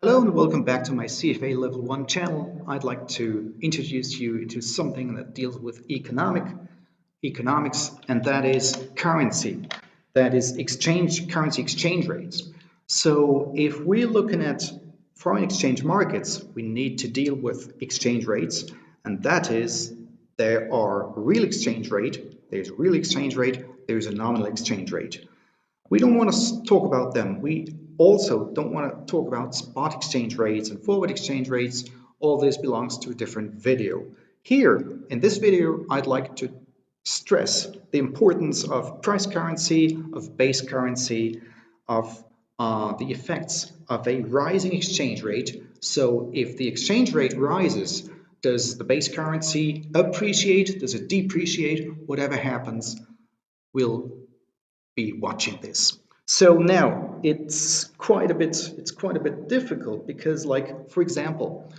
Hello and welcome back to my CFA Level 1 channel. I'd like to introduce you to something that deals with economics, and that is currency. That is currency exchange rates. So if we're looking at foreign exchange markets, we need to deal with exchange rates, and that is there are real exchange rate, there's real exchange rate, there's a nominal exchange rate. We don't want to talk about them. We also don't want to talk about spot exchange rates and forward exchange rates. All this belongs to a different video. Here, in this video, I'd like to stress the importance of price currency, of base currency, of the effects of a rising exchange rate. So if the exchange rate rises, does the base currency appreciate? Does it depreciate? Whatever happens, we'll be watching this. So now it's quite a bit difficult because, like, for example,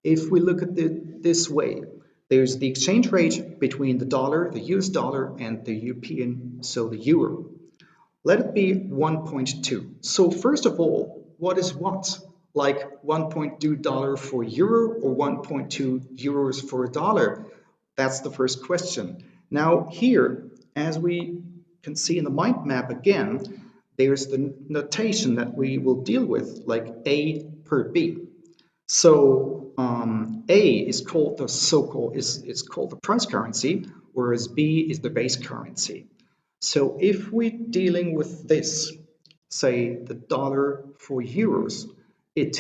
if we look at this way, there's the exchange rate between the dollar, the US dollar, and the European, so the euro. Let it be 1.2. So first of all, what is what? Like $1.2 for euro or 1.2 euros for a dollar? That's the first question. Now here, as we can see in the mind map again, there's the notation that we will deal with, like A per B. So A is called the is called the price currency, whereas B is the base currency. So if we're dealing with this, say the dollar for euros, it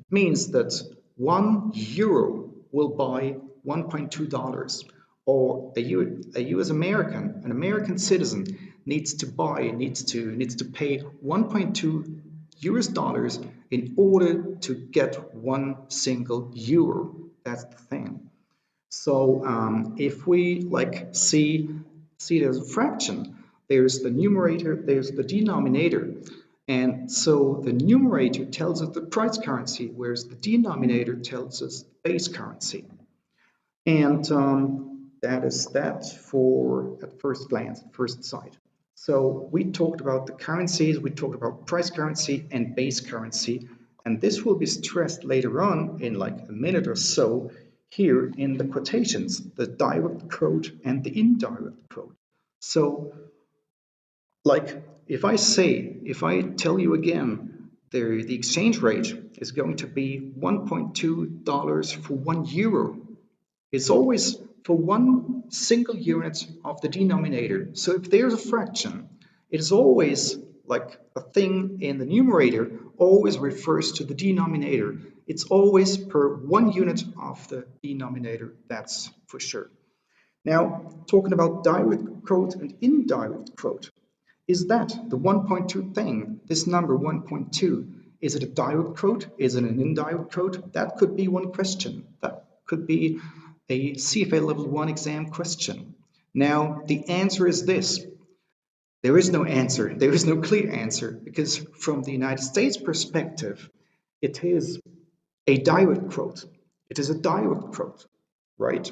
means that 1 euro will buy $1.2, or a US American, an American citizen needs to pay 1.2 US dollars in order to get 1 single euro. That's the thing. So if we see it as a fraction, there's the numerator, there's the denominator. And so the numerator tells us the price currency, whereas the denominator tells us base currency. And that is that for at first glance, at first sight. So we talked about the currencies, we talked about price currency and base currency, and this will be stressed later on in like a minute or so here in the quotations, the direct quote and the indirect quote. So like if I tell you again, the exchange rate is going to be $1.2 for 1 euro. It's always for 1 single unit of the denominator. So if there's a fraction, it is always like a thing in the numerator always refers to the denominator. It's always per 1 unit of the denominator, that's for sure. Now, talking about direct quote and indirect quote, is that the 1.2 thing, this number 1.2, is it a direct quote? Is it an indirect quote? That could be one question. That could be a CFA Level 1 exam question. Now, the answer is this. There is no answer. There is no clear answer because from the United States perspective, it is a direct quote. It is a direct quote, right?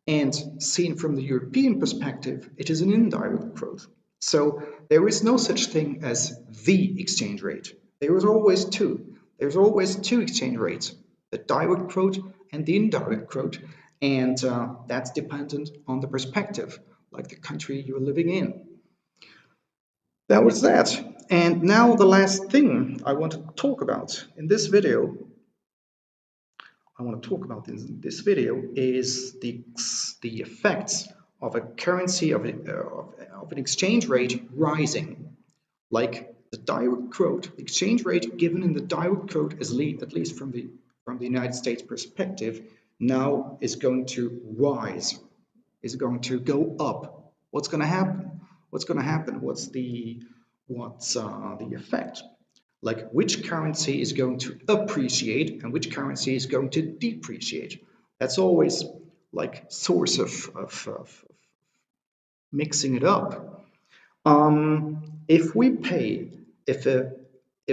And seen from the European perspective, it is an indirect quote. So there is no such thing as the exchange rate. There is always two. There's always two exchange rates, the direct quote and the indirect quote. And that's dependent on the perspective, like the country you're living in. That was that. And now the last thing I want to talk about in this video, is the effects of a currency, of an exchange rate rising. Like the direct quote, the exchange rate given in the direct quote, is at least from the United States perspective, now is going to rise, is going to go up. What's going to happen? What's going to happen? What's the effect? Like which currency is going to appreciate and which currency is going to depreciate? That's always like source of mixing it up. If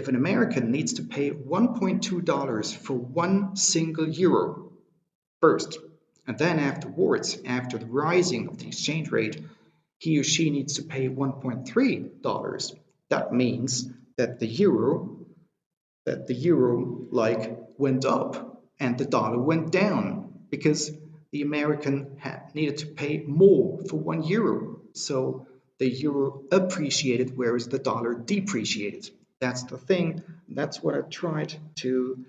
an American needs to pay $1.2 for 1 single euro first, and then afterwards, after the rising of the exchange rate, he or she needs to pay $1.3. That means that the euro, that the euro like went up and the dollar went down because the American needed to pay more for 1 euro. So the euro appreciated, whereas the dollar depreciated. That's the thing. That's what I tried to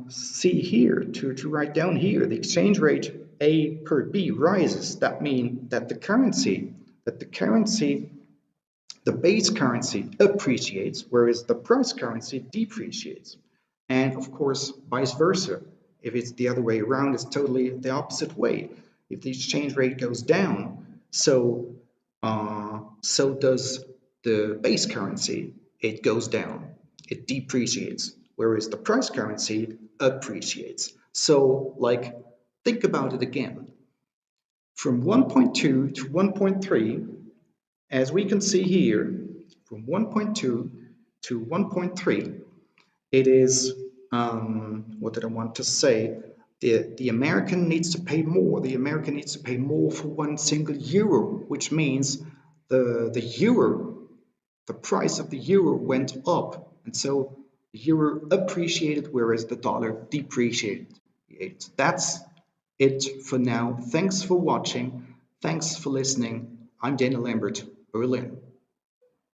see here, to write down here. The exchange rate A per B rises. That means that the base currency appreciates, whereas the price currency depreciates. And of course, vice versa. If it's the other way around, it's totally the opposite way. If the exchange rate goes down, so does the base currency. It goes down, it depreciates, whereas the price currency appreciates. So, like, think about it again. From 1.2 to 1.3, as we can see here, from 1.2 to 1.3, it is, what did I want to say? The American needs to pay more. The American needs to pay more for 1 single euro, which means the euro, the price of the euro went up. And so the euro appreciated, whereas the dollar depreciated. That's it for now. Thanks for watching. Thanks for listening. I'm Daniel Lambert, Berlin.